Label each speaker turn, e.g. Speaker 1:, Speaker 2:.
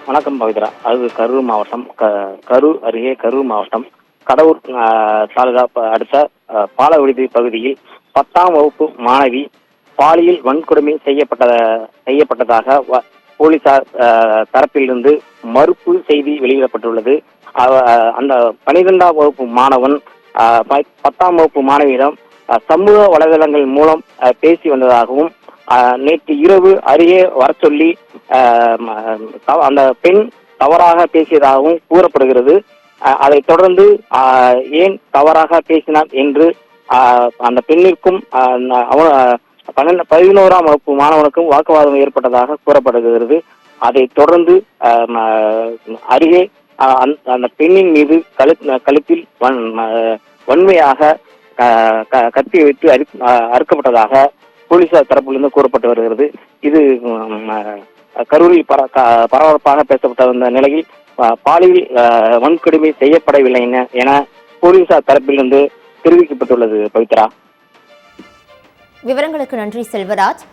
Speaker 1: வணக்கம் பவித்ரா. அது கரூர் மாவட்டம், கரூர் அருகே கரூர் மாவட்டம் கடவுர் தாலுகா அடுத்த பாலவிடுதி பகுதியில் 10ஆம் வகுப்பு மாணவி பாலியல் வன்கொடுமை செய்யப்பட்டதாக போலீசார் தரப்பிலிருந்து மறுப்பு செய்தி வெளியிடப்பட்டுள்ளது. அந்த 12ஆம் வகுப்பு மாணவன் 10ஆம் வகுப்பு மாணவியிடம் சமூக வலைதளங்கள் மூலம் பேசி வந்ததாகவும், நேற்று இரவு அருகே வர சொல்லி அந்த பெண் தவறாக பேசியதாகவும் கூறப்படுகிறது. அதைத் தொடர்ந்து ஏன் தவறாக பேசினார் என்று அந்த பெண்ணிற்கும் 11ஆம் வகுப்பு மாணவனுக்கும் வாக்குவாதம் ஏற்பட்டதாக கூறப்படுகிறது. அதைத் தொடர்ந்து அருகே அந்த பெண்ணின் மீது கழுத்தில் வன்மையாக கத்தி வைத்து அறுக்கப்பட்டதாக போலீசார் தரப்பிலிருந்து கூறப்பட்டு வருகிறது. இது கரூரில் பரபரப்பாக பேசப்பட்ட வந்த நிலையில் பாலியல் வன்கொடுமை செய்யப்படவில்லை என போலீசார் தரப்பிலிருந்து தெரிவிக்கப்பட்டுள்ளது. பவித்ரா,
Speaker 2: விவரங்களுக்கு நன்றி செல்வராஜ்.